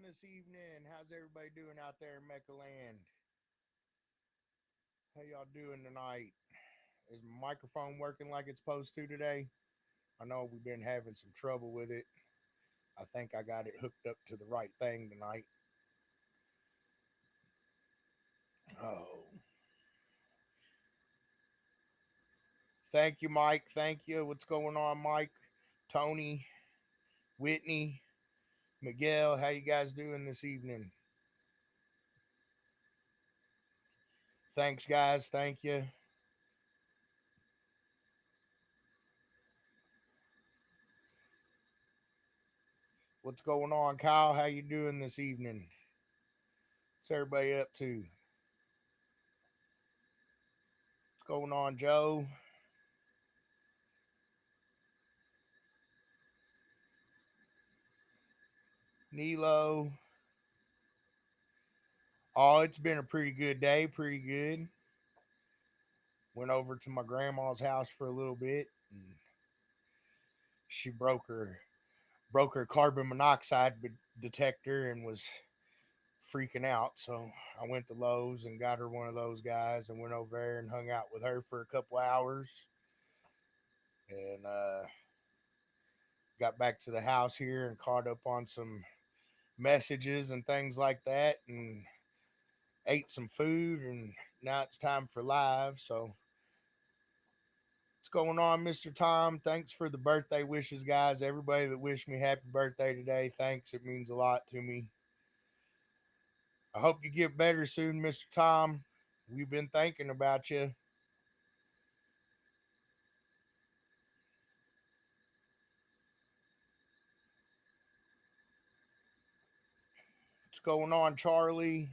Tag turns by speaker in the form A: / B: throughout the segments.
A: this evening? How's everybody doing out there in MECA land? How y'all doing tonight? Is my microphone working like it's supposed to today? I know we've been having some trouble with it. I think I got it hooked up to the right thing tonight. Oh, thank you, Mike. Thank you. What's going on, Mike? Tony, Whitney, Miguel, how you guys doing this evening? Thanks, guys. Thank you. What's going on, Kyle? How you doing this evening? What's everybody up to? What's going on, Joe? Nilo. Oh, it's been a pretty good day. Pretty good. Went over to my grandma's house for a little bit, and she broke her carbon monoxide detector and was freaking out. So I went to Lowe's and got her one of those guys and went over there and hung out with her for a couple hours. And got back to the house here and caught up on some messages and things like that, and ate some food. And now it's time for live. So what's going on, Mr. Tom? Thanks for the birthday wishes, guys. Everybody that wished me happy birthday today, thanks. It means a lot to me. I hope you get better soon, Mr. Tom. We've been thinking about you. What's going on, Charlie?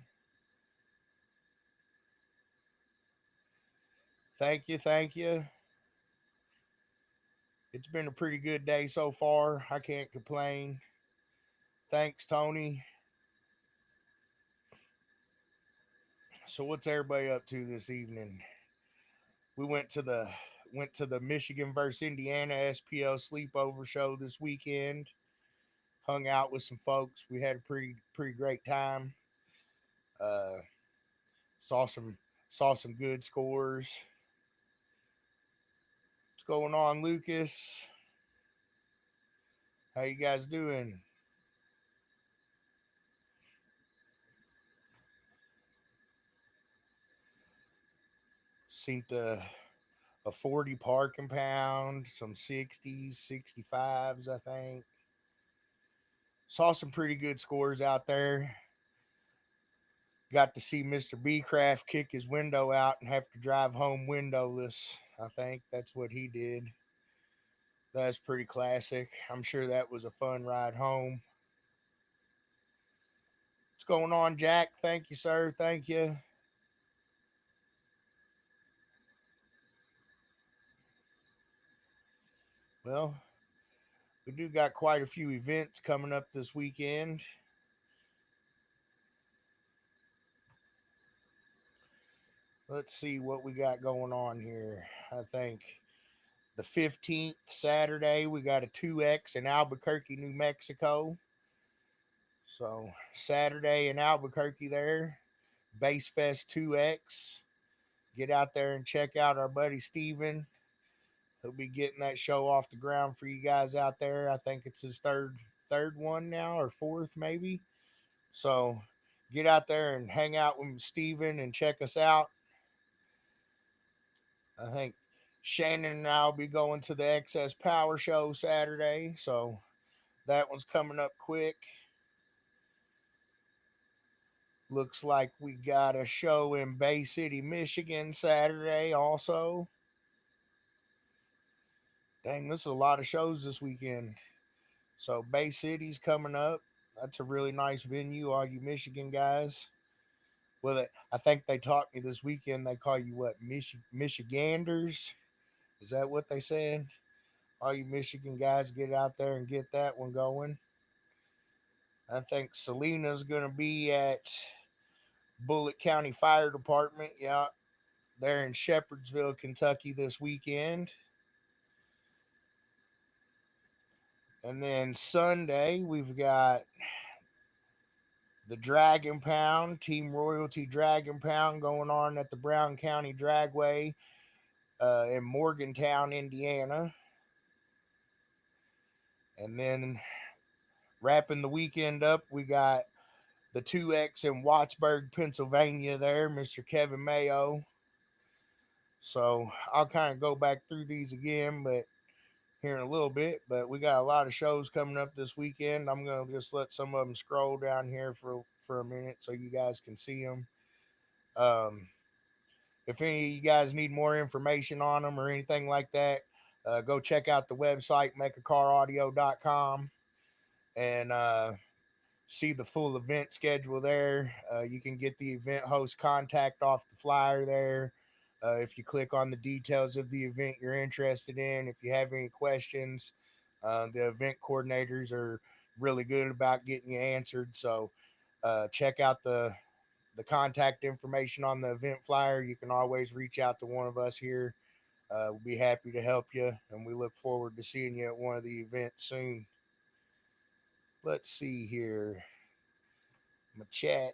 A: Thank you, thank you. It's been a pretty good day so far. I can't complain. Thanks, Tony. So what's everybody up to this evening? We went to the Michigan versus Indiana SPL sleepover show this weekend. Hung out with some folks. We had a pretty great time. Uh, saw some good scores. What's going on, Lucas? How you guys doing? Seemed to a 40 parking pound, some 60s, 65s, I think. Saw some pretty good scores out there. Got to see Mr. Beecraft kick his window out and have to drive home windowless. I think that's what he did. That's pretty classic. I'm sure that was a fun ride home. What's going on, Jack? Thank you, sir. Thank you. Well, we do got quite a few events coming up this weekend. Let's see what we got going on here. I think the 15th, Saturday, we got a 2X in Albuquerque, New Mexico. So, Saturday in Albuquerque there, Base Fest 2X. Get out there and check out our buddy Steven. He'll be getting that show off the ground for you guys out there. I think it's his third one now, or fourth maybe. So get out there and hang out with Steven and check us out. I think Shannon and I'll be going to the Excess Power Show Saturday. So that one's coming up quick. Looks like we got a show in Bay City, Michigan Saturday also. Dang, this is a lot of shows this weekend. So Bay City's coming up. That's a really nice venue, all you Michigan guys. Well, I think they taught me this weekend. They call you what, Michiganders? Is that what they said? All you Michigan guys, get out there and get that one going. I think Selena's going to be at Bullitt County Fire Department. Yeah, they're in Shepherdsville, Kentucky this weekend. And then Sunday, we've got The Dragon Pound, Team Royalty Dragon Pound, going on at the Brown County Dragway in Morgantown, Indiana. And then wrapping the weekend up, we got the 2X in Wattsburg, Pennsylvania there, Mr. Kevin Mayo. So I'll kind of go back through these again, but here in a little bit. But we got a lot of shows coming up this weekend. I'm gonna just let some of them scroll down here for a minute so you guys can see them. Um, if any of you guys need more information on them or anything like that, go check out the website mecacaraudio.com and see the full event schedule there. You can get the event host contact off the flyer there. If you click on the details of the event you're interested in, if you have any questions, the event coordinators are really good about getting you answered. So check out the contact information on the event flyer. You can always reach out to one of us here. We'll be happy to help you, and we look forward to seeing you at one of the events soon. Let's see here. My chat.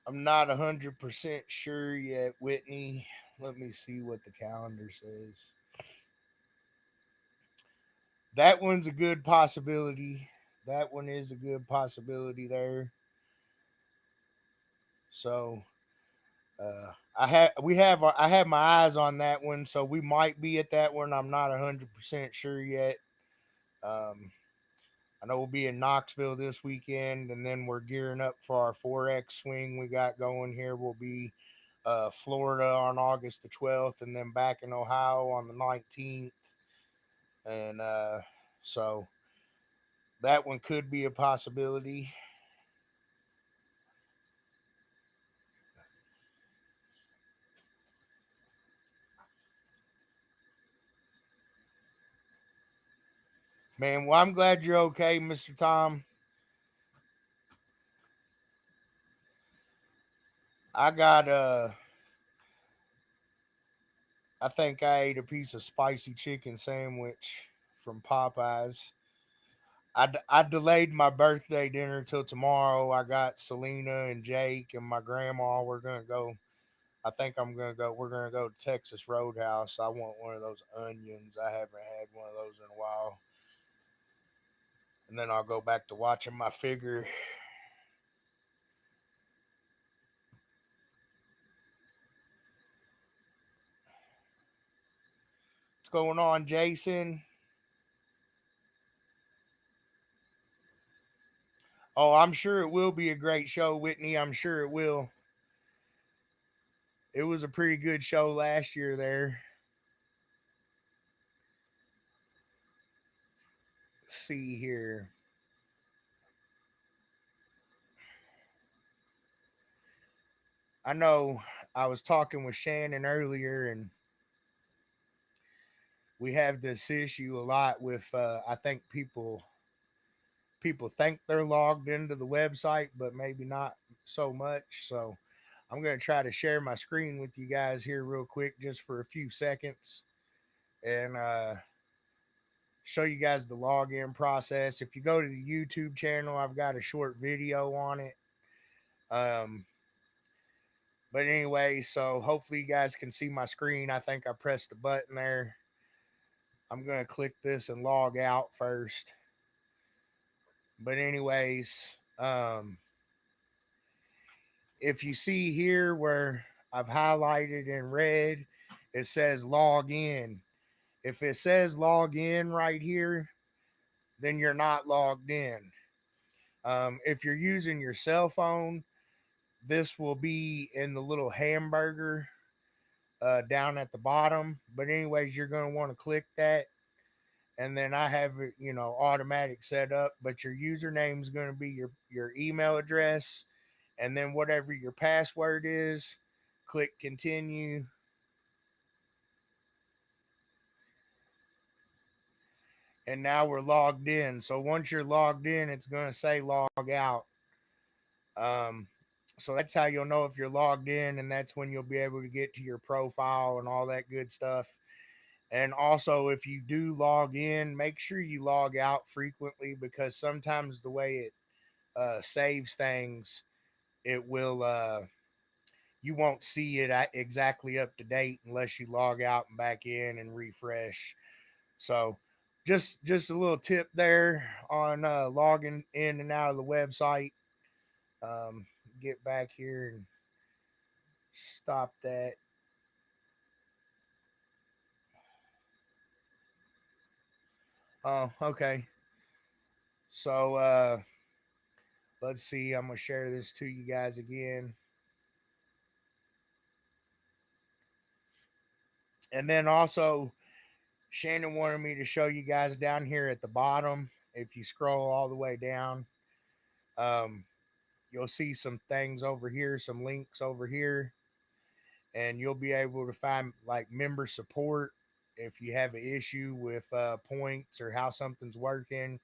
A: I'm not 100% sure yet, Whitney. Let me see what the calendar says. That one's a good possibility. That one is a good possibility there. So I have my eyes on that one, so we might be at that one. I'm not 100% sure yet. Um, I know we'll be in Knoxville this weekend, and then we're gearing up for our 4X swing we got going here. We'll be Florida on August the 12th, and then back in Ohio on the 19th. And so that one could be a possibility. Man, well, I'm glad you're okay, Mr. Tom. I got I think I ate a piece of spicy chicken sandwich from Popeyes. I delayed my birthday dinner till tomorrow. I got Selena and Jake and my grandma. We're gonna go. I think I'm gonna go. We're gonna go to Texas Roadhouse. I want one of those onions. I haven't had one of those in a while. And then I'll go back to watching my figure. What's going on, Jason? Oh, I'm sure it will be a great show, Whitney. I'm sure it will. It was a pretty good show last year there. Let's see here. I know I was talking with Shannon earlier, and we have this issue a lot with. I think people think they're logged into the website, but maybe not so much. So I'm going to try to share my screen with you guys here real quick, just for a few seconds, and show you guys the login process. If you go to the YouTube channel, I've got a short video on it. Um, but anyway, so hopefully you guys can see my screen. I think I pressed the button there. I'm going to click this and log out first. But anyways, if you see here where I've highlighted in red, it says log in. If it says log in right here, then you're not logged in. If you're using your cell phone, this will be in the little hamburger down at the bottom. But anyways, you're going to want to click that, and then I have it, automatic set up. But your username is going to be your email address, and then whatever your password is, click continue, And now we're logged in. So once you're logged in, it's going to say log out. Um, so that's how you'll know if you're logged in, and that's when you'll be able to get to your profile and all that good stuff. And also, if you do log in, make sure you log out frequently, because sometimes the way it saves things, it will you won't see it exactly up to date unless you log out and back in and refresh. So just a little tip there on logging in and out of the website. Um, get back here and stop that. Oh, okay. So let's see. I'm gonna share this to you guys again. And then also, Shannon wanted me to show you guys down here at the bottom. If you scroll all the way down, um, you'll see some things over here, some links over here, and you'll be able to find like member support if you have an issue with points or how something's working.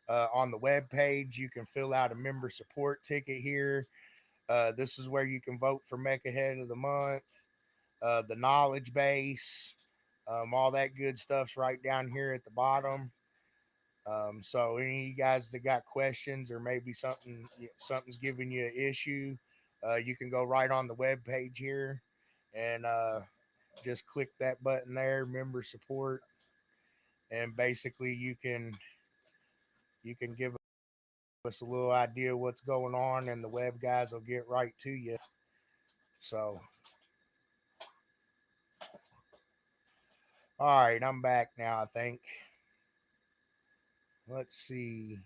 A: On the web page, you can fill out a member support ticket here. This is where you can vote for MECA Head of the Month, the knowledge base, all that good stuff's right down here at the bottom. So any of you guys that got questions or maybe something's giving you an issue, you can go right on the web page here and just click that button there, member support, and basically you can give us a little idea what's going on, and the web guys will get right to you. So, all right, I'm back now. I think. Let's see.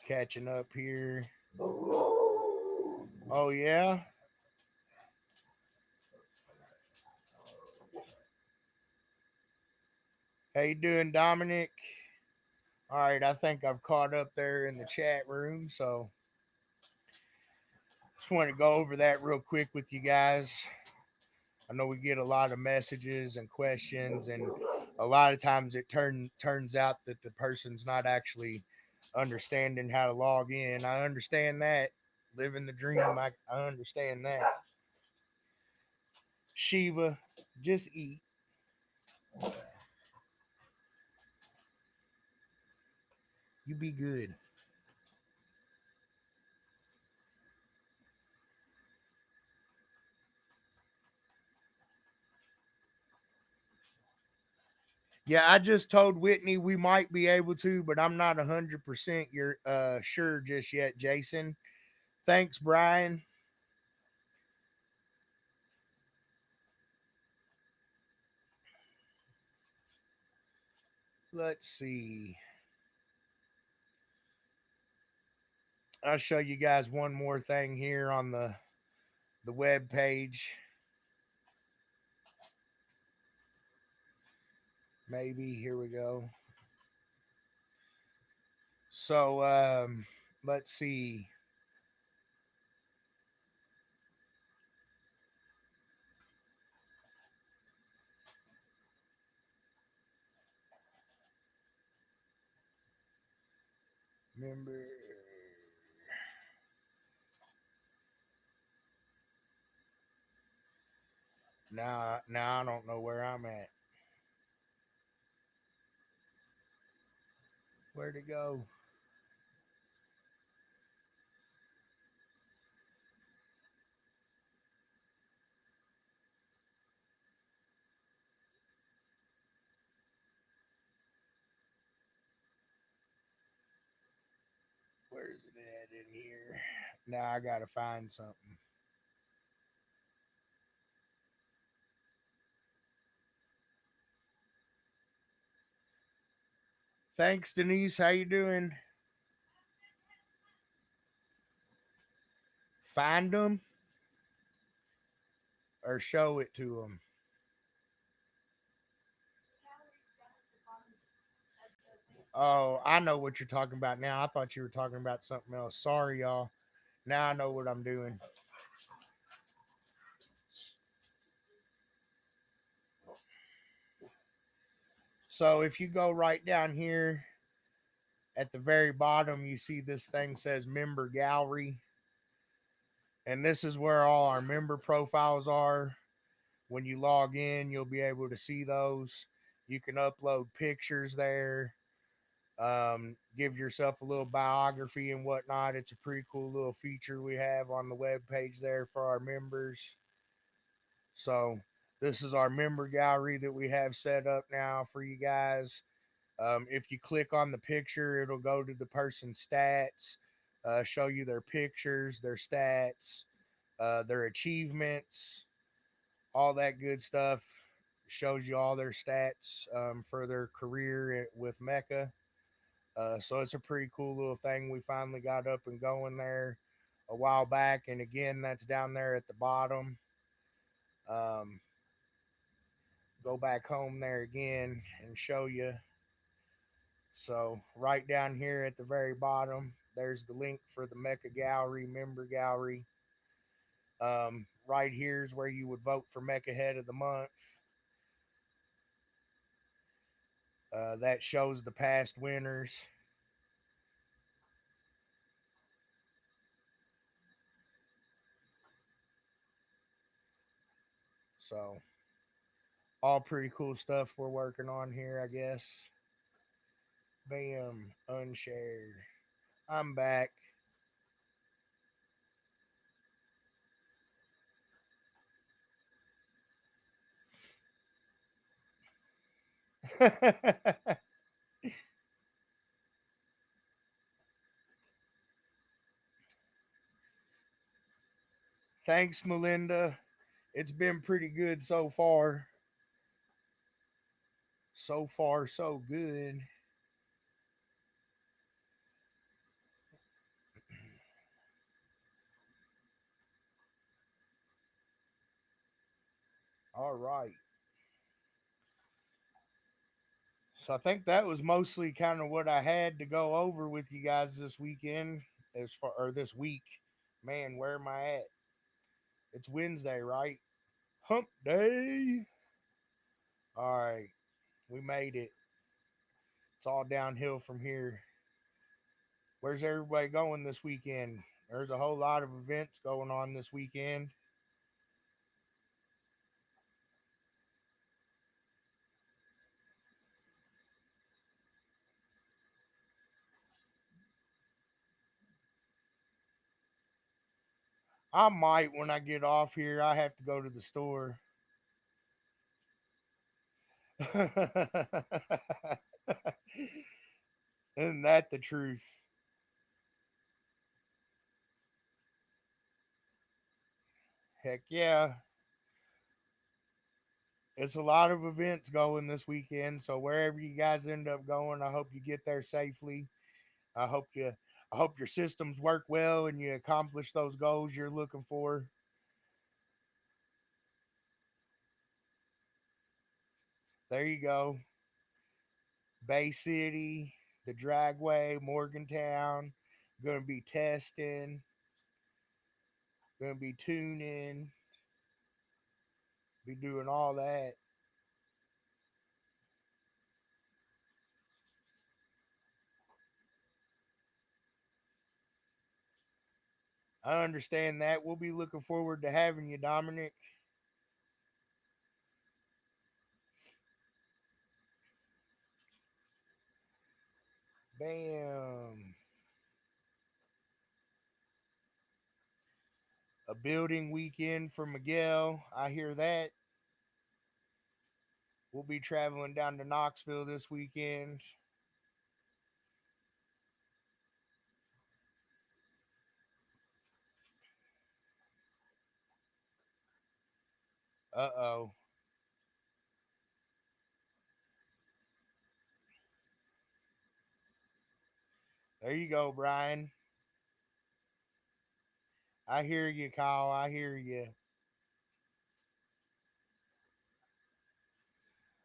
A: Catching up here. Oh yeah. How you doing, Dominic? All right, I think I've caught up there in the chat room, so just want to go over that real quick with you guys. I know we get a lot of messages and questions, and a lot of times it turns out that the person's not actually understanding how to log in. I understand that. Living the dream, I understand that. Shiva, just eat. You be good. Yeah, I just told Whitney we might be able to, but I'm not 100% you're sure just yet, Jason. Thanks, Brian. Let's see. I'll show you guys one more thing here on the web page. Maybe here we go. So let's see. Remember, now I don't know where I'm at. Where'd it go? Where's it at in here? Now I gotta find something. Thanks, Denise. How you doing? Find them or show it to them. Oh, I know what you're talking about now. I thought you were talking about something else. Sorry, y'all. Now I know what I'm doing. So if you go right down here at the very bottom, you see this thing says member gallery. And this is where all our member profiles are. When you log in, you'll be able to see those. You can upload pictures there, give yourself a little biography and whatnot. It's a pretty cool little feature we have on the web page there for our members. So this is our member gallery that we have set up now for you guys. If you click on the picture, it'll go to the person's stats, show you their pictures, their stats, their achievements, all that good stuff. Shows you all their stats for their career with MECA. So it's a pretty cool little thing we finally got up and going there a while back. And again, that's down there at the bottom. Um, Go back home there again and show you. So right down here at the very bottom, there's the link for the MECA Gallery, member gallery. Right here is where you would vote for MECA Head of the Month. That shows the past winners. So all pretty cool stuff we're working on here, I guess. Bam, unshare. I'm back. Thanks, Melinda. It's been pretty good so far. So far, so good. All right. So I think that was mostly kind of what I had to go over with you guys this weekend, as far or this week. Man, where am I at? It's Wednesday, right? Hump day. All right, we made it. It's all downhill from here. Where's everybody going this weekend? There's a whole lot of events going on this weekend. I might when I get off here. I have to go to the store. Isn't that the truth? Heck yeah. It's a lot of events going this weekend. So wherever you guys end up going, I hope you get there safely. I hope you I hope your systems work well and you accomplish those goals you're looking for. There you go. Bay City, the Dragway, Morgantown. Gonna be testing, gonna be tuning, be doing all that. I understand that. We'll be looking forward to having you, Dominic. Bam. A building weekend for Miguel. I hear that. We'll be traveling down to Knoxville this weekend. Uh oh. There you go, Brian. I hear you, Kyle. I hear you.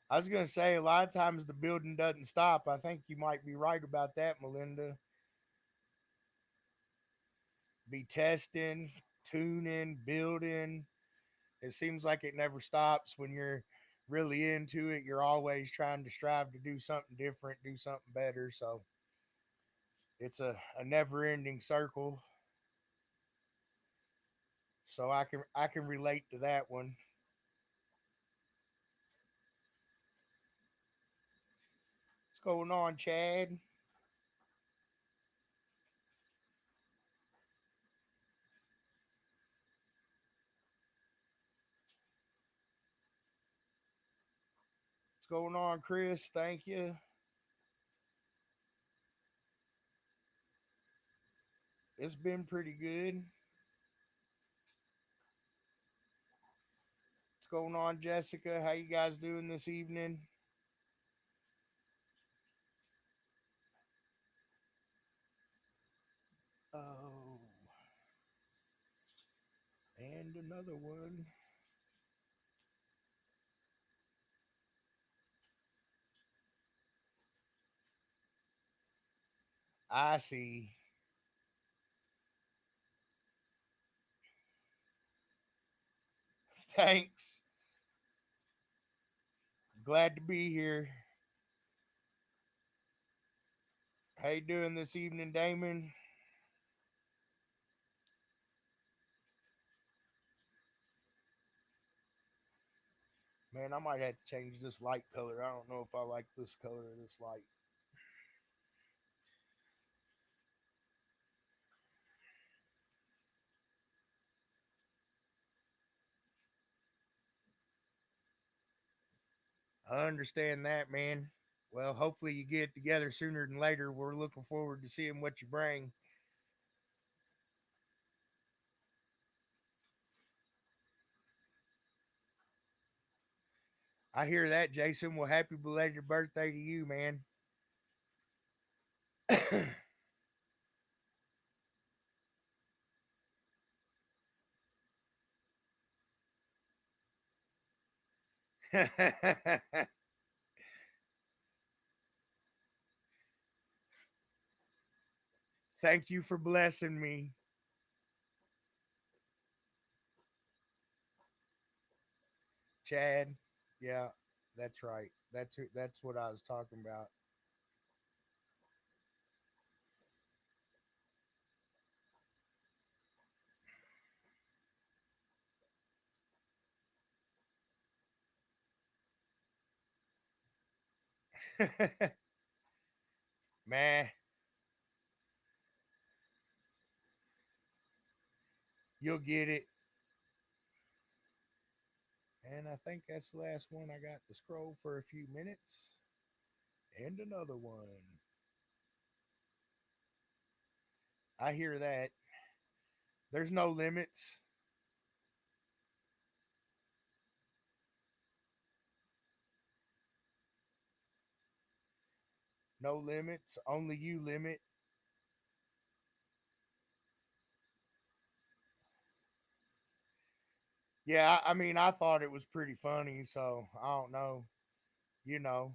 A: I was going to say, a lot of times the building doesn't stop. I think you might be right about that, Melinda. Be testing, tuning, building. It seems like it never stops when you're really into it, you're always trying to strive to do something different, do something better. So it's a never ending circle. So I can relate to that one. What's going on, Chad? What's going on, Chris? Thank you. It's been pretty good. What's going on, Jessica? How you guys doing this evening? Oh, and another one. I see. Thanks. Glad to be here. How you doing this evening, Damon? Man, I might have to change this light color. I don't know if I like this color of this light. I understand that, man. Well, hopefully you get it together sooner than later. We're looking forward to seeing what you bring. I hear that, Jason. Well, happy belated birthday to you, man. Thank you for blessing me, Chad. Yeah, that's right. That's what I was talking about. Man, you'll get it. And I think that's the last one I got to scroll for a few minutes. And another one. I hear that. There's no limits. No limits. Only you limit. Yeah, I mean, I thought it was pretty funny, so I don't know. You know.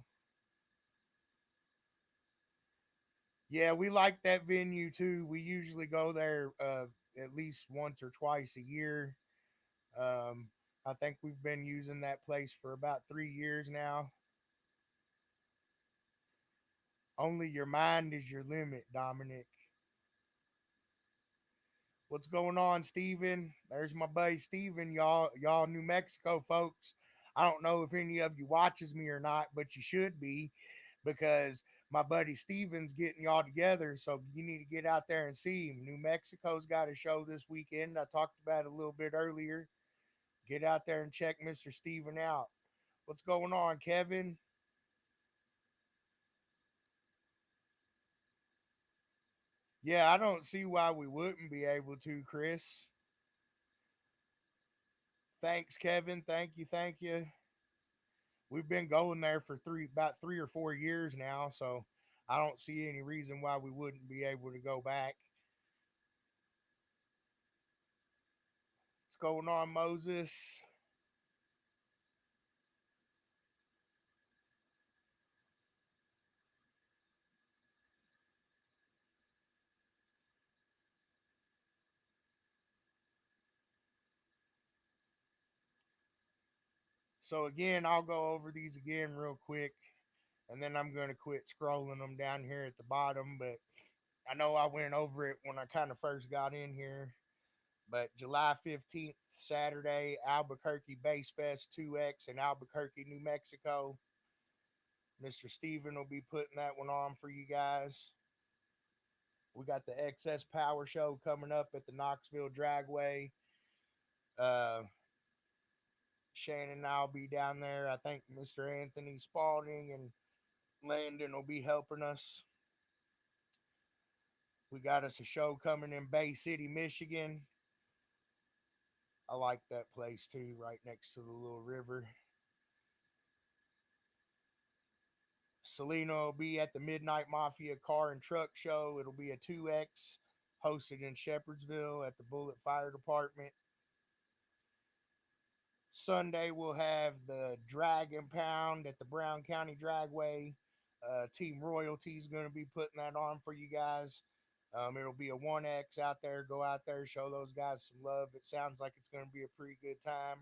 A: Yeah, we like that venue too. We usually go there at least once or twice a year. Um, I think we've been using that place for about 3 years now. Only your mind is your limit, Dominic. What's going on, Steven? There's my buddy Steven, y'all New Mexico folks. I don't know if any of you watches me or not, but you should be because my buddy Steven's getting y'all together. So you need to get out there and see him. New Mexico's got a show this weekend. I talked about it a little bit earlier. Get out there and check Mr. Steven out. What's going on, Kevin? Yeah, I don't see why we wouldn't be able to, Chris. Thanks, Kevin. Thank you. Thank you. We've been going there for about 3 or 4 years now, so I don't see any reason why we wouldn't be able to go back. What's going on, Moses? So again, I'll go over these again real quick, and then I'm going to quit scrolling them down here at the bottom. But I know I went over it when I kind of first got in here. But July 15th, Saturday, Albuquerque Bass Fest 2X in Albuquerque, New Mexico. Mr. Steven will be putting that one on for you guys. We got the Excess Power Show coming up at the Knoxville Dragway. Uh, Shannon and I'll be down there. I think Mr. Anthony Spalding and Landon will be helping us. We got us a show coming in Bay City, Michigan. I like that place too, right next to the little river. Selena will be at the Midnight Mafia Car and Truck Show. It'll be a 2X hosted in Shepherdsville at the Bullet Fire Department. Sunday, we'll have the Dragon Pound at the Brown County Dragway. Team Royalty is going to be putting that on for you guys. It'll be a 1X out there. Go out there, show those guys some love. It sounds like it's going to be a pretty good time.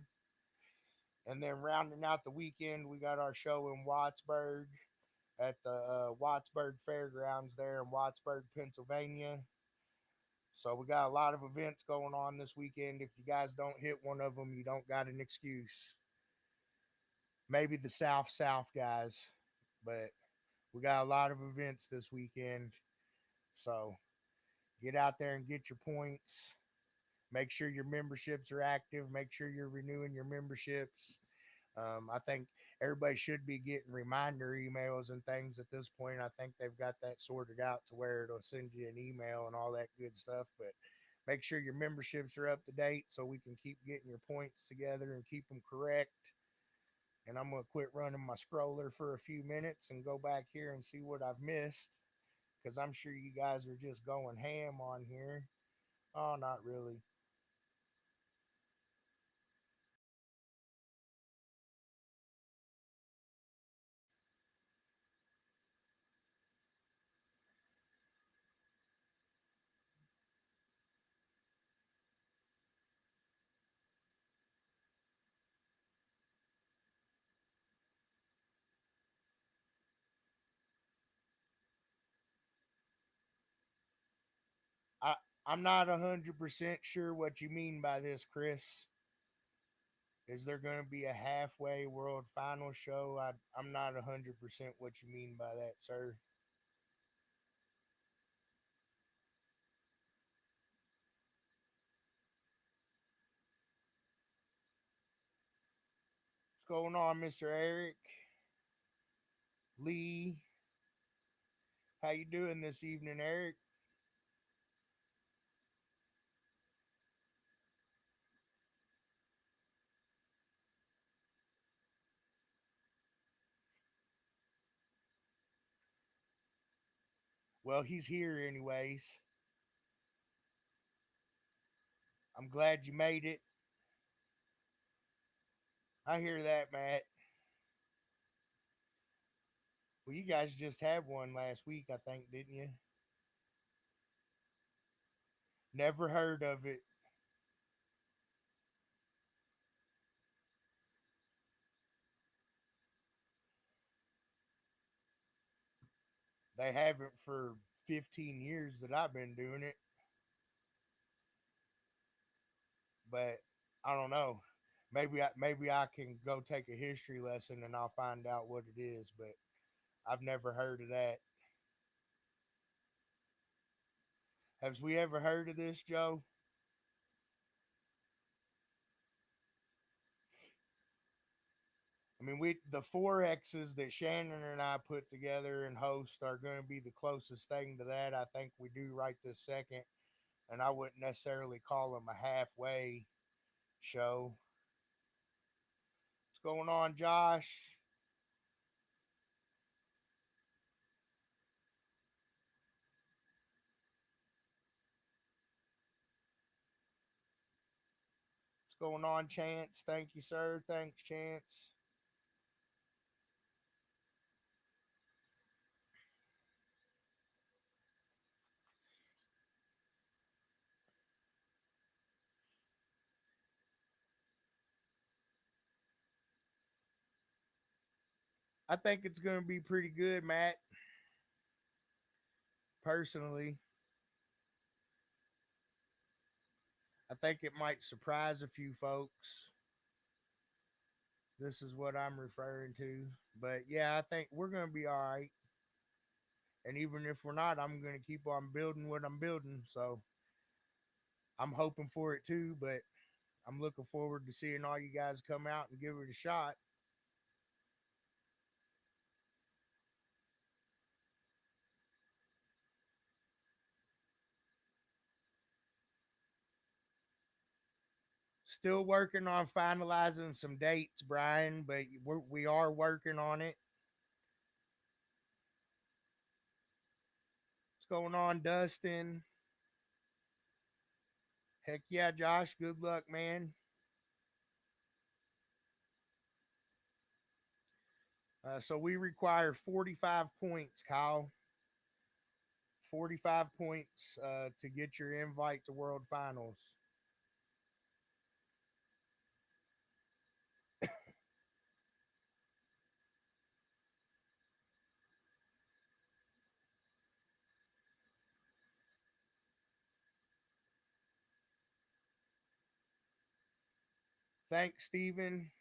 A: And then rounding out the weekend, we got our show in Wattsburg at the Wattsburg Fairgrounds there in Wattsburg, Pennsylvania. So we got a lot of events going on this weekend. If you guys don't hit one of them, you don't got an excuse. Maybe the South guys, but we got a lot of events this weekend. So get out there and get your points. Make sure your memberships are active. Make sure you're renewing your memberships. I think everybody should be getting reminder emails and things at this point. I think they've got that sorted out to where it'll send you an email and all that good stuff. But make sure your memberships are up to date so we can keep getting your points together and keep them correct. And I'm going to quit running my scroller for a few minutes and go back here and see what I've missed because I'm sure you guys are just going ham on here. Oh, not really. I, I'm not 100% sure what you mean by this, Chris. Is there going to be a halfway world final show? I'm not 100% what you mean by that, sir. What's going on, Mr. Eric Lee? How you doing this evening, Eric? Well, he's here anyways. I'm glad you made it. I hear that, Matt. Well, you guys just had one last week, I think, didn't you? Never heard of it. They haven't for 15 years that I've been doing it, but I don't know. Maybe I can go take a history lesson and I'll find out what it is, but I've never heard of that. Have we ever heard of this, Joe? I mean, we the four X's that Shannon and I put together and host are going to be the closest thing to that. I think we do right this second, and I wouldn't necessarily call them a halfway show. What's going on, Josh? What's going on, Chance? Thank you, sir. Thanks, Chance. I think it's going to be pretty good, Matt. Personally, I think it might surprise a few folks. This is what I'm referring to. But yeah, I think we're going to be all right. And even if we're not, I'm going to keep on building what I'm building. So I'm hoping for it too. But I'm looking forward to seeing all you guys come out and give it a shot. Still working on finalizing some dates, Brian, but we are working on it. What's going on, Dustin? Heck yeah, Josh. Good luck, man. So we require 45 points, Kyle. 45 points to get your invite to World Finals. Thanks, Steven.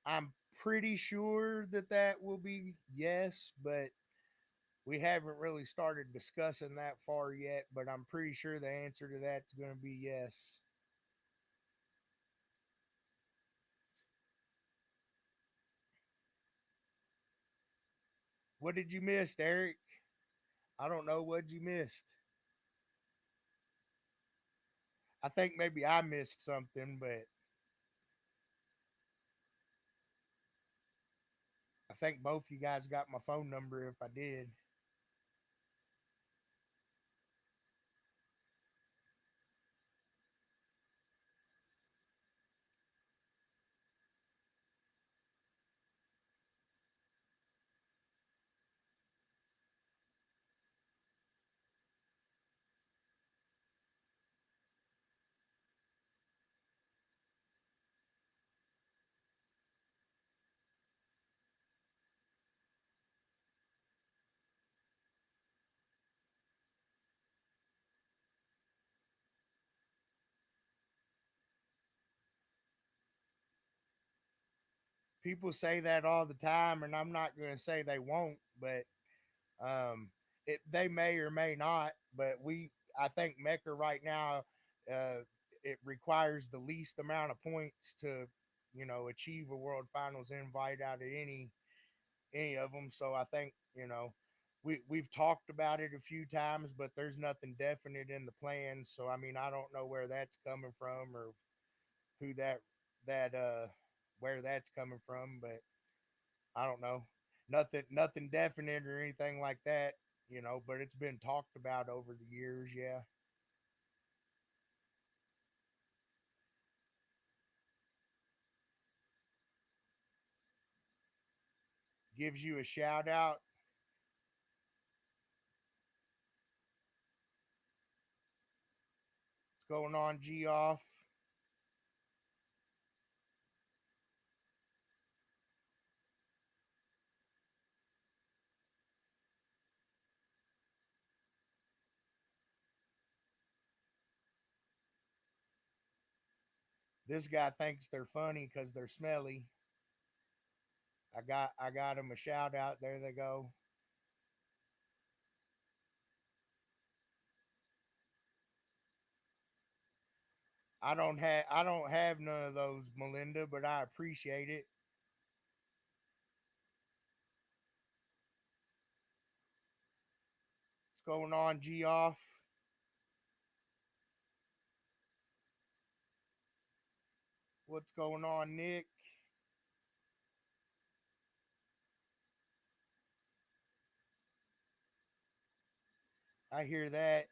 A: I'm pretty sure that that will be yes, but we haven't really started discussing that far yet. But I'm pretty sure the answer to that's going to be yes. What did you miss, Eric? I don't know what you missed. I think maybe I missed something, but I think both you guys got my phone number if I did. People say that all the time, and I'm not going to say they won't, but they may or may not. But I think MECA right now, uh, it requires the least amount of points to, achieve a World Finals invite out of any of them. So I think we've talked about it a few times, but there's nothing definite in the plans. So I mean, I don't know where that's coming from or who that where that's coming from, but I don't know. Nothing definite or anything like that, but it's been talked about over the years, yeah. Gives you a shout out. What's going on, G off? This guy thinks they're funny because they're smelly. I got him a shout out. There they go. I don't have none of those, Melinda, but I appreciate it. What's going on, G off? What's going on, Nick? I hear that.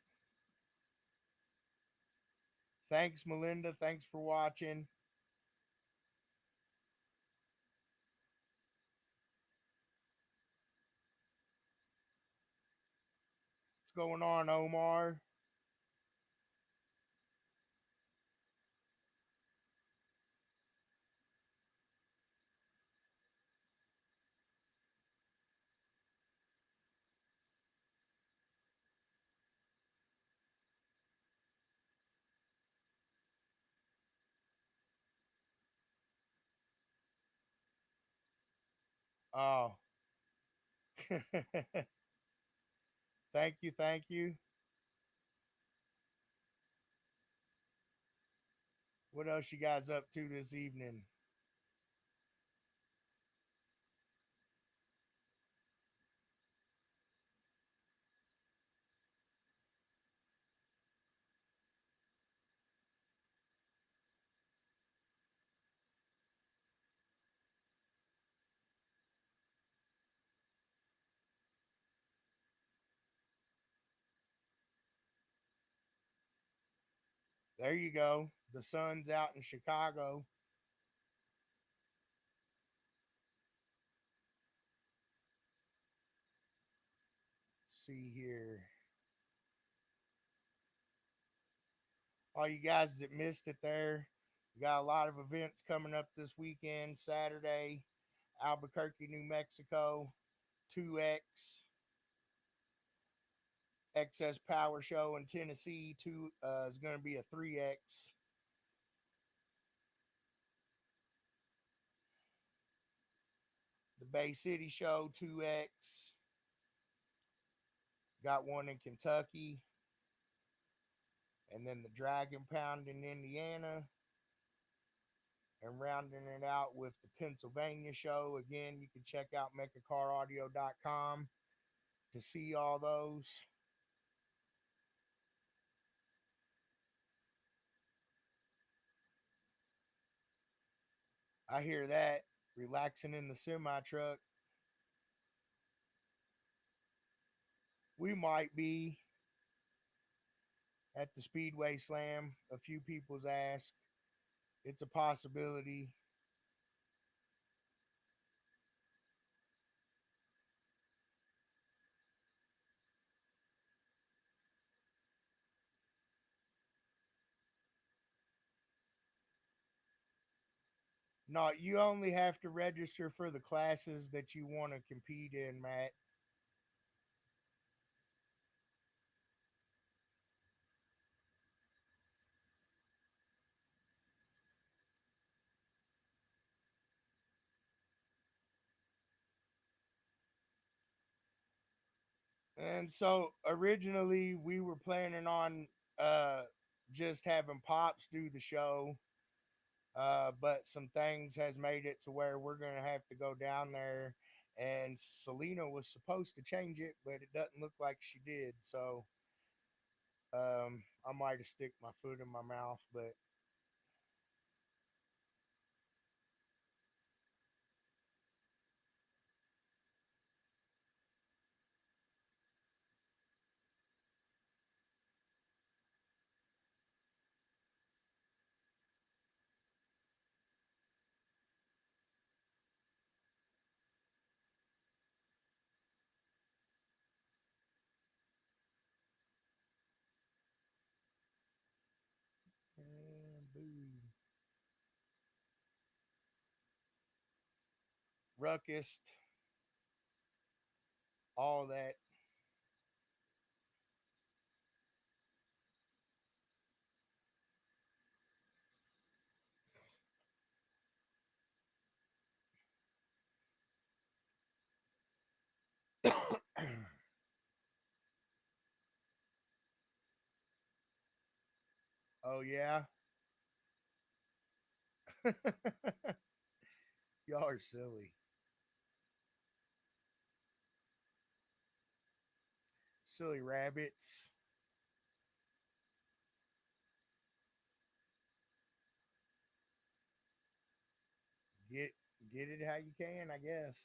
A: Thanks, Melinda. Thanks for watching. What's going on, Omar? Oh, thank you, thank you. What else you guys up to this evening? There you go. The sun's out in Chicago. See here. All you guys that missed it there, we got a lot of events coming up this weekend. Saturday, Albuquerque, New Mexico, 2X, Excess Power Show in Tennessee. Two is going to be a 3X. The Bay City Show, 2X. Got one in Kentucky. And then the Dragon Pound in Indiana. And rounding it out with the Pennsylvania show. Again, you can check out mechacaraudio.com to see all those. I hear that. Relaxing in the semi truck. We might be at the Speedway Slam. A few people's asked. It's a possibility. No, you only have to register for the classes that you want to compete in, Matt. And so originally we were planning on uh just having Pops do the show. But some things has made it to where we're gonna have to go down there, and Selena was supposed to change it, but it doesn't look like she did. So I might have stick my foot in my mouth, but boo, ruckus, all that. Oh yeah, y'all are silly, silly rabbits. Get get it how you can, I guess.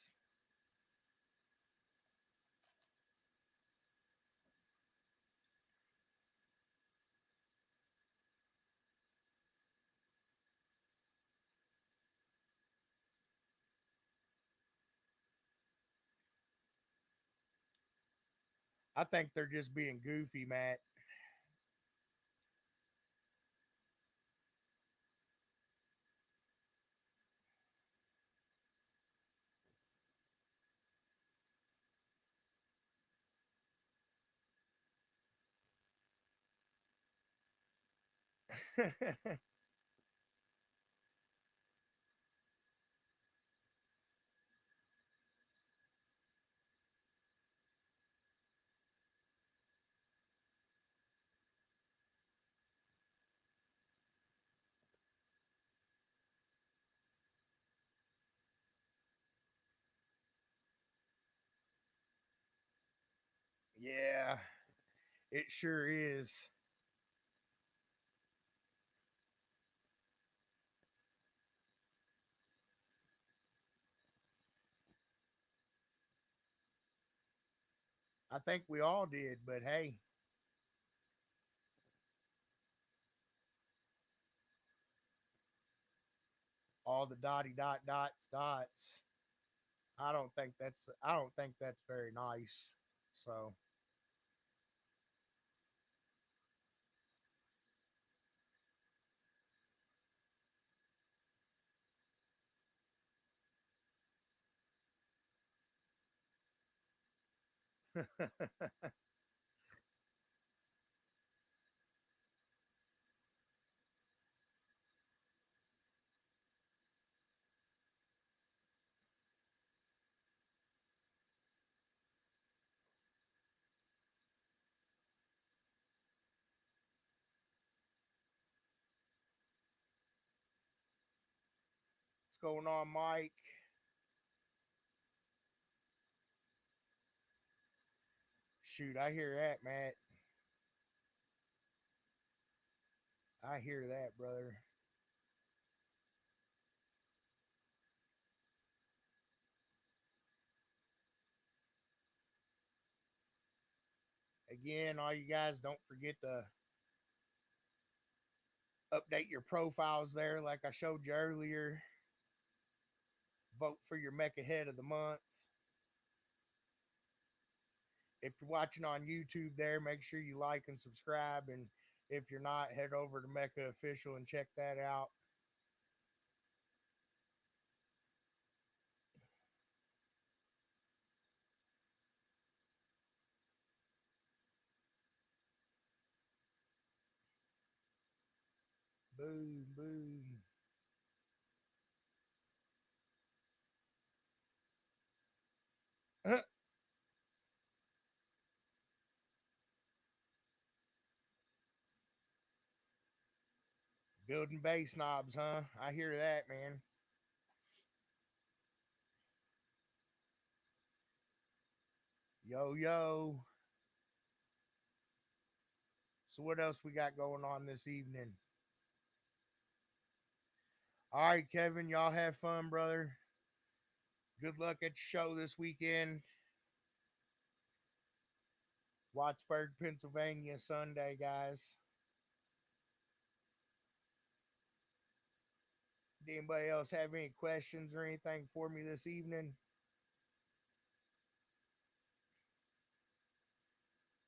A: I think they're just being goofy, Matt. Yeah, it sure is. I think we all did, but hey, all the dotty dot dots dots. I don't think that's very nice. So what's going on, Mike? Shoot, I hear that, Matt. I hear that, brother. Again, all you guys don't forget to update your profiles there, like I showed you earlier. Vote for your MECA head of the month. If you're watching on YouTube there, make sure you like and subscribe. And if you're not, head over to MECA Official and check that out. Boom, boom. Building base knobs, huh? I hear that, man. Yo, yo. So, what else we got going on this evening? All right, Kevin, y'all have fun, brother. Good luck at your show this weekend. Wattsburg, Pennsylvania, Sunday, guys. Did anybody else have any questions or anything for me this evening?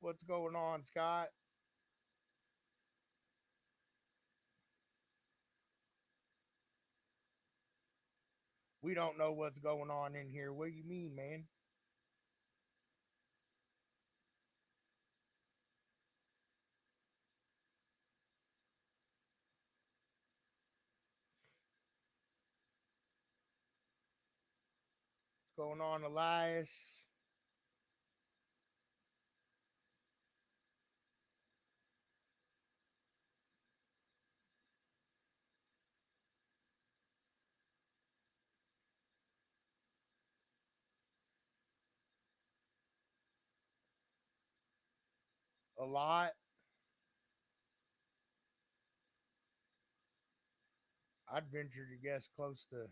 A: What's going on, Scott? We don't know what's going on in here. What do you mean, man? What's going on, Elias? A lot. I'd venture to guess close to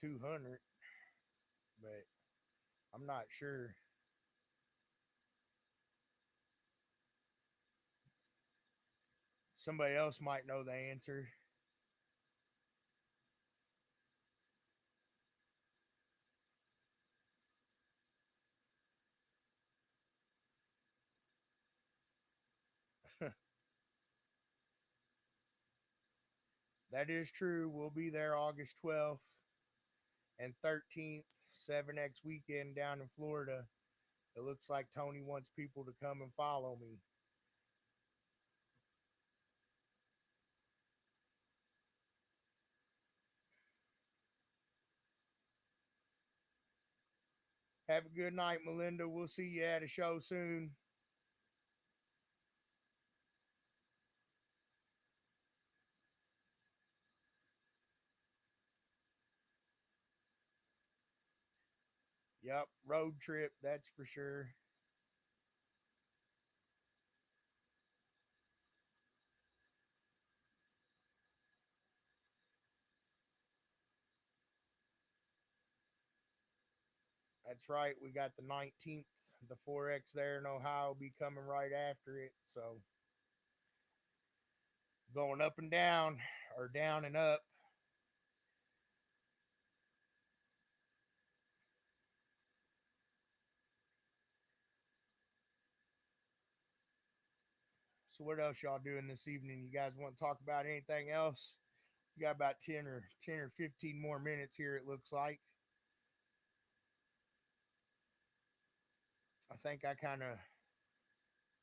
A: 200, but I'm not sure. Somebody else might know the answer. That is true. We'll be there August 12th and 13th, 7X weekend down in Florida. It looks like Tony wants people to come and follow me. Have a good night, Melinda. We'll see you at a show soon. Yep, road trip, that's for sure. That's right. We got the 19th, the 4X there in Ohio will be coming right after it. So going up and down or down and up. So what else y'all doing this evening? You guys want to talk about anything else? We got about 10 or 15 more minutes here it looks like. I think I kind of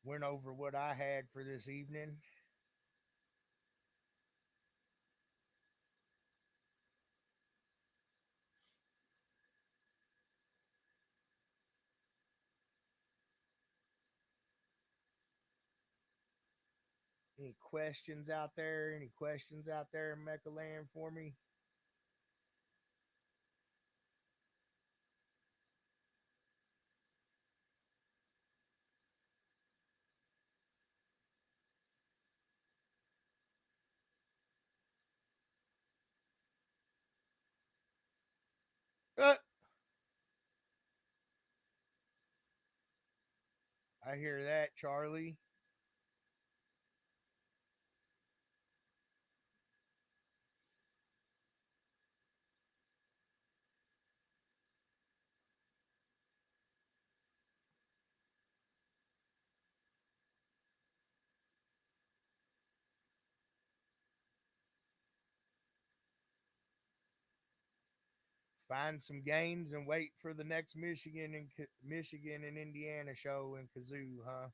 A: went over what I had for this evening. Any questions out there? Any questions out there in Mecha Land for me? Uh, I hear that, Charlie. Find some gains and wait for the next Michigan and Indiana show in Kazoo, huh?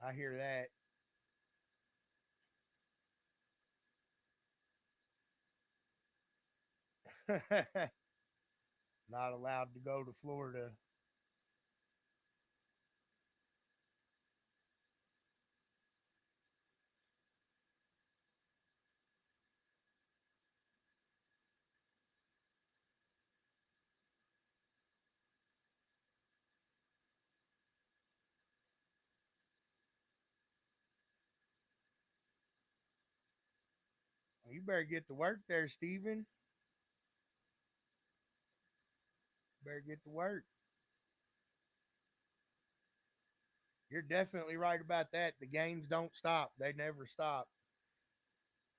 A: I hear that. Not allowed to go to Florida. You better get to work there, Steven. Better get to work. You're definitely right about that. The gains don't stop. They never stop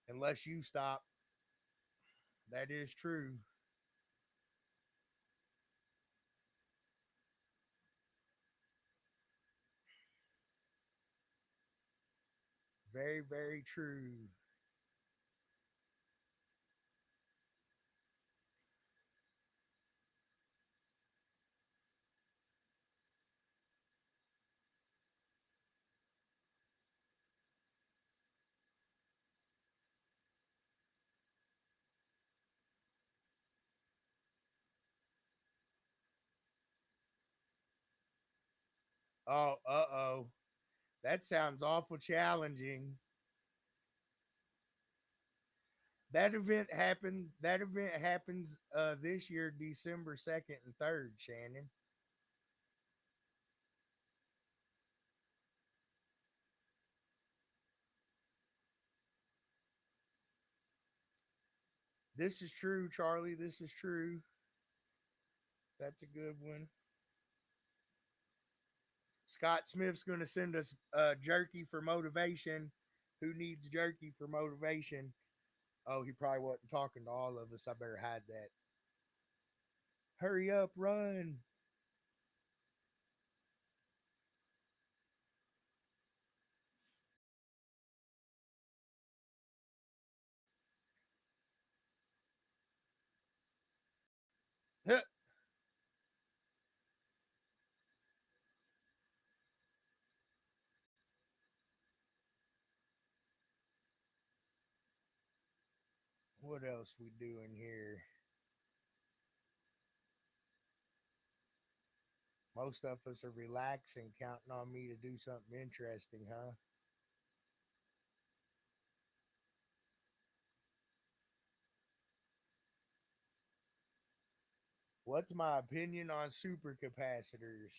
A: unless you stop. That is true. Very, very true. Oh, uh-oh. That sounds awful challenging. That event happens this year, December 2nd and 3rd, Shannon. This is true, Charlie. This is true. That's a good one. Scott Smith's going to send us jerky for motivation. Who needs jerky for motivation? Oh, he probably wasn't talking to all of us. I better hide that. Hurry up, run. What else we doing here? Most of us are relaxing, counting on me to do something interesting, huh? What's my opinion on supercapacitors?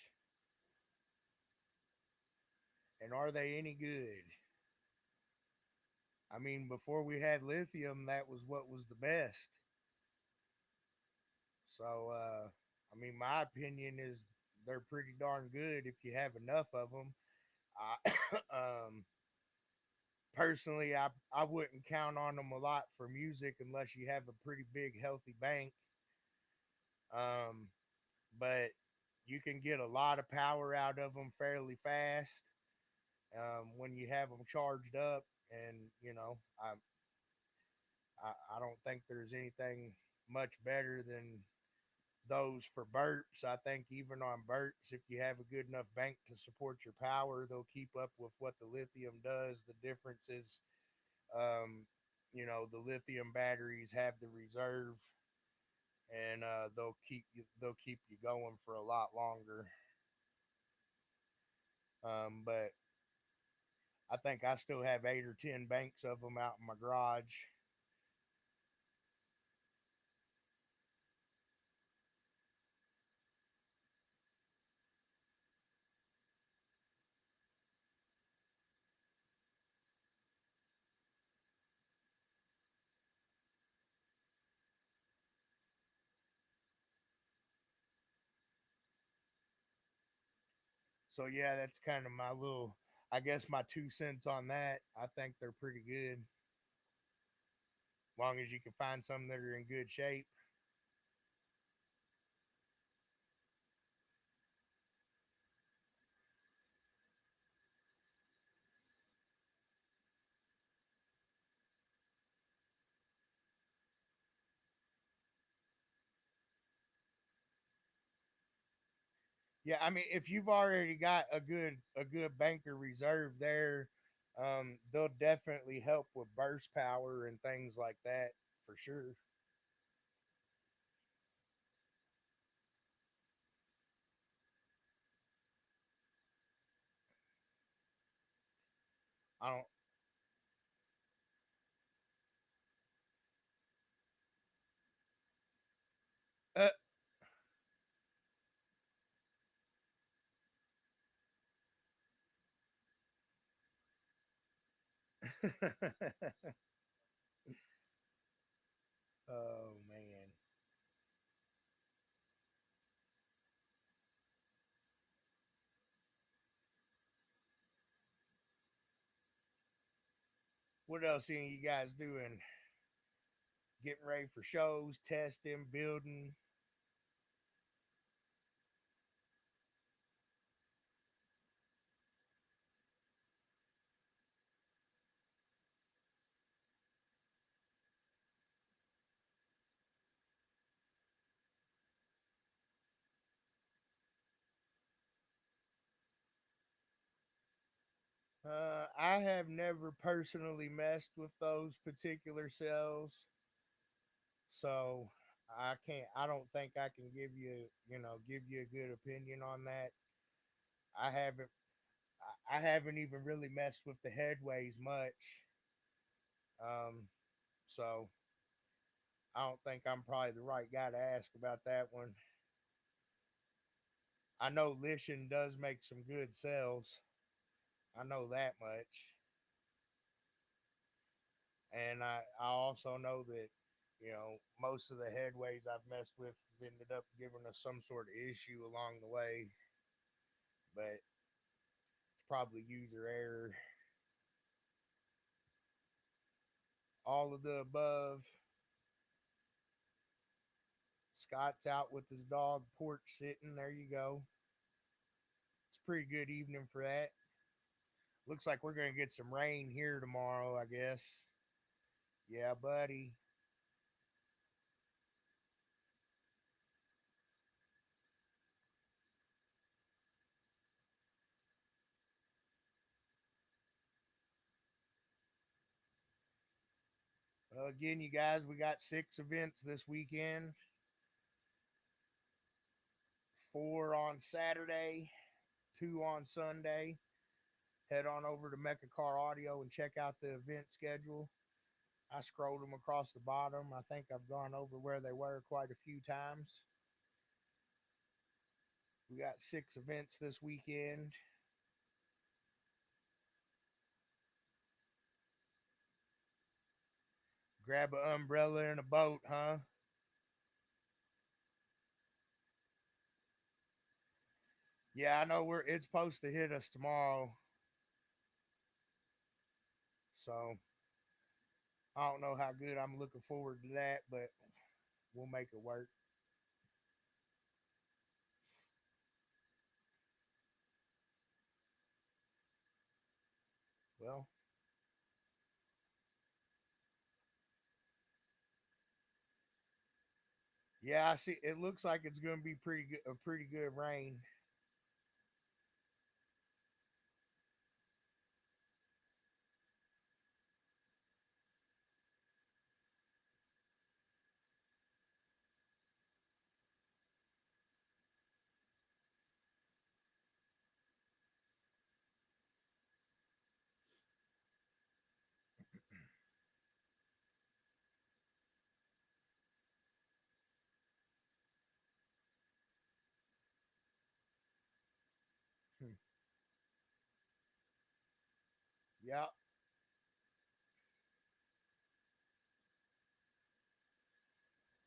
A: And are they any good? I mean, before we had lithium, that was what was the best. So, I mean, my opinion is they're pretty darn good if you have enough of them. I, personally, I wouldn't count on them a lot for music unless you have a pretty big, healthy bank. Um, but you can get a lot of power out of them fairly fast when you have them charged up. And I don't think there's anything much better than those for burps. I think even on burps, if you have a good enough bank to support your power, they'll keep up with what the lithium does. The difference is, um, the lithium batteries have the reserve, and they'll keep you going for a lot longer. But I think I still have 8 or 10 banks of them out in my garage. So yeah, that's kind of my little, I guess, my 2 cents on that. I think they're pretty good, as long as you can find some that are in good shape. Yeah, I mean, if you've already got a good banker reserve there, they'll definitely help with burst power and things like that for sure. I don't. Uh, oh man, what else are you guys doing? Getting ready for shows, testing, building. I have never personally messed with those particular cells, so I can't. I don't think I can give you a good opinion on that. I haven't. I haven't even really messed with the headways much. Um, so I don't think I'm probably the right guy to ask about that one. I know Lishan does make some good cells. I know that much. And I also know that, most of the headways I've messed with have ended up giving us some sort of issue along the way, but it's probably user error. All of the above. Scott's out with his dog porch sitting. There you go. It's a pretty good evening for that. Looks like we're going to get some rain here tomorrow, I guess. Yeah, buddy. Again, you guys, we got 6 events this weekend. 4 on Saturday, 2 on Sunday. Head on over to MECA Car Audio and check out the event schedule. I scrolled them across the bottom. I think I've gone over where they were quite a few times. We got 6 events this weekend. Grab an umbrella and a boat, huh? Yeah, I know it's supposed to hit us tomorrow. So I don't know how good I'm looking forward to that, but we'll make it work. Well, yeah, I see. It looks like it's going to be pretty good, a pretty good rain. Hmm. Yep.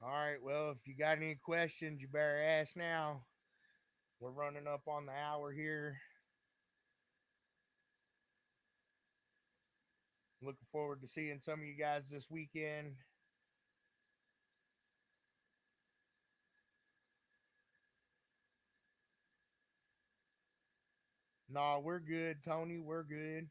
A: All right. Well, if you got any questions, you better ask now. We're running up on the hour here. Looking forward to seeing some of you guys this weekend. No, we're good, Tony. We're good.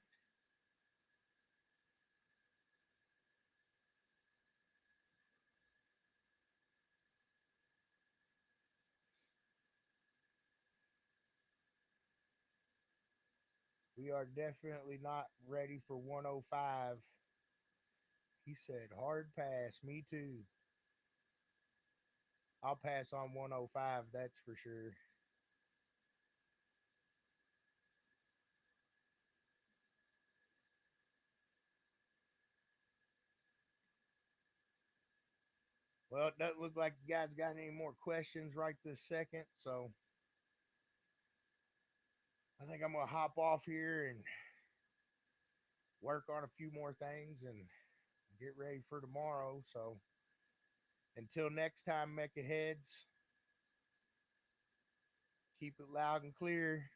A: We are definitely not ready for 105. He said, hard pass. Me too. I'll pass on 105, that's for sure. Well, it doesn't look like you guys got any more questions right this second. So I think I'm going to hop off here and work on a few more things and get ready for tomorrow. So until next time, Mecha Heads, keep it loud and clear.